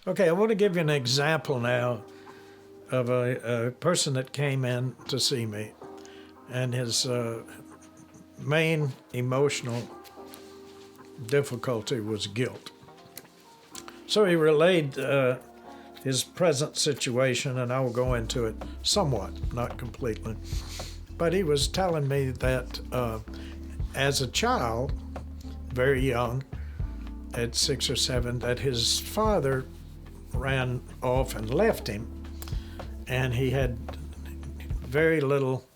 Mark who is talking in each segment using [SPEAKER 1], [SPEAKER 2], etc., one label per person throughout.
[SPEAKER 1] Okay, I want to give you an example now of a person that came in to see me, and his main emotional difficulty was guilt. So he relayed his present situation, and I will go into it somewhat, not completely. But he was telling me that as a child, very young, at 6 or 7, that his father ran off and left him, and he had very little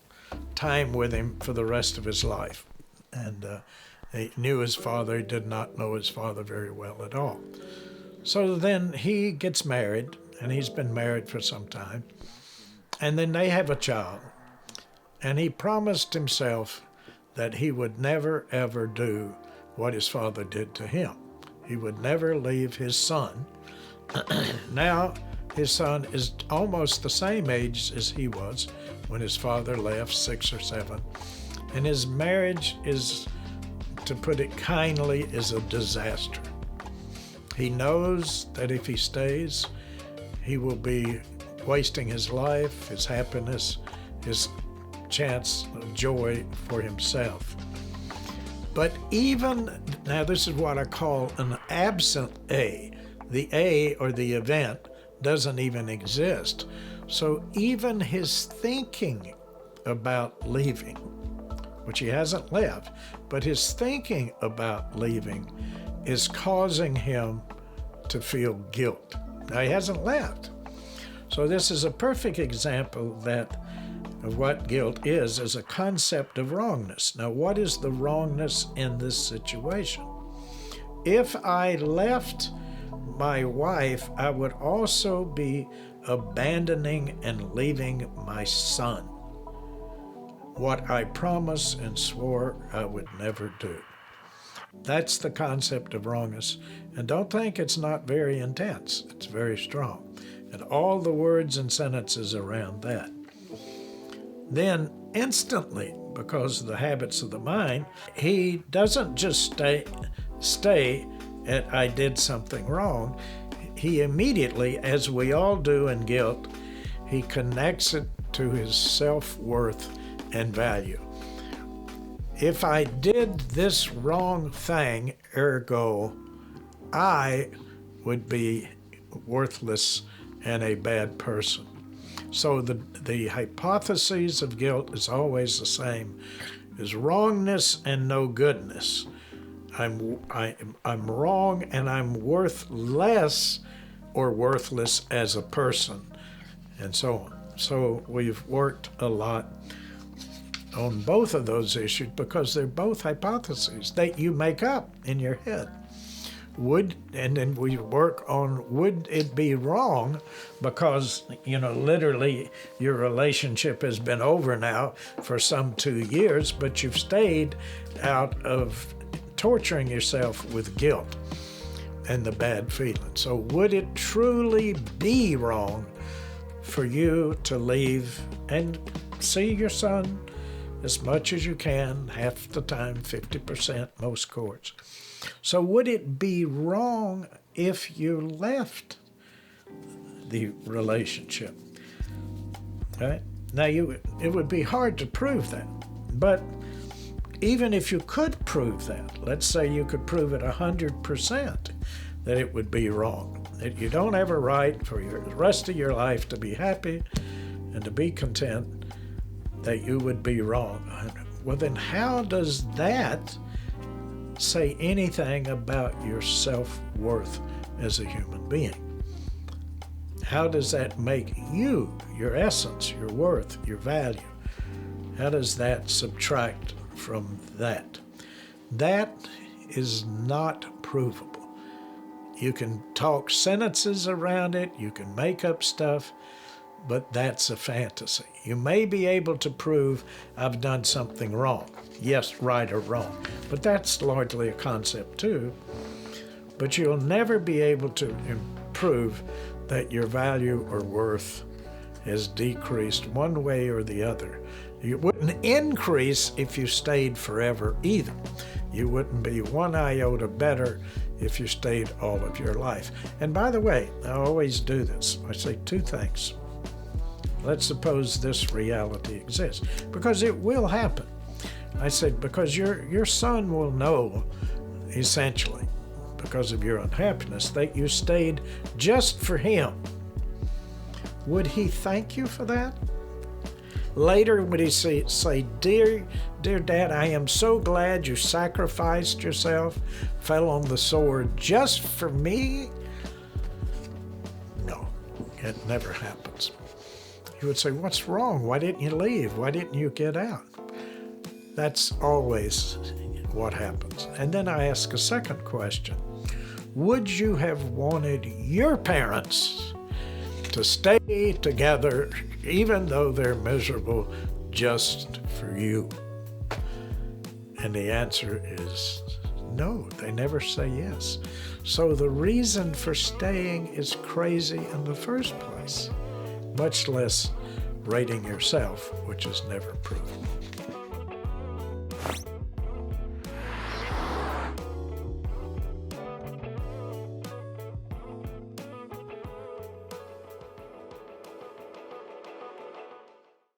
[SPEAKER 1] time with him for the rest of his life. And he knew his father, he did not know his father very well at all. So then he gets married, and he's been married for some time, and then they have a child. And he promised himself that he would never, ever do what his father did to him. He would never leave his son. Now, his son is almost the same age as he was when his father left, 6 or 7. And his marriage is, to put it kindly, is a disaster. He knows that if he stays, he will be wasting his life, his happiness, his chance of joy for himself. But even, now this is what I call an absent A. The A, or the event, doesn't even exist. So even his thinking about leaving, which he hasn't left, but his thinking about leaving is causing him to feel guilt. Now he hasn't left. So this is a perfect example of what guilt is as a concept of wrongness. Now, what is the wrongness in this situation? If I left my wife, I would also be abandoning and leaving my son, what I promised and swore I would never do. That's the concept of wrongness. And don't think it's not very intense. It's very strong. And all the words and sentences around that. Then instantly, because of the habits of the mind, he doesn't just stay at I did something wrong. He immediately, as we all do in guilt, he connects it to his self-worth and value. If I did this wrong thing, ergo, I would be worthless and a bad person. So the hypothesis of guilt is always the same, is wrongness and no goodness. I'm wrong and I'm worth less or worthless as a person, and so on. So we've worked a lot on both of those issues because they're both hypotheses that you make up in your head. And then we work on, would it be wrong because, literally your relationship has been over now for some 2 years, but you've stayed out of torturing yourself with guilt and the bad feeling. So would it truly be wrong for you to leave and see your son as much as you can, half the time, 50%, most courts? So would it be wrong if you left the relationship? Right? Now, it would be hard to prove that. But even if you could prove that, let's say you could prove it 100% that it would be wrong, that you don't have a right for the rest of your life to be happy and to be content, that you would be wrong. Well, then how does that say anything about your self-worth as a human being? How does that make you, your essence, your worth, your value? How does that subtract from that? That is not provable. You can talk sentences around it, you can make up stuff, but that's a fantasy. You may be able to prove I've done something wrong. Yes, right or wrong. But that's largely a concept too. But you'll never be able to prove that your value or worth has decreased one way or the other. It wouldn't increase if you stayed forever either. You wouldn't be one iota better if you stayed all of your life. And by the way, I always do this. I say two things. Let's suppose this reality exists, because it will happen. I said, because your son will know, essentially, because of your unhappiness, that you stayed just for him. Would he thank you for that? Later, would he say, dear Dad, I am so glad you sacrificed yourself, fell on the sword just for me? No, it never happens. He would say, what's wrong? Why didn't you leave? Why didn't you get out? That's always what happens. And then I ask a second question. Would you have wanted your parents to stay together even though they're miserable just for you? And the answer is no, they never say yes. So the reason for staying is crazy in the first place, much less rating yourself, which is never proven.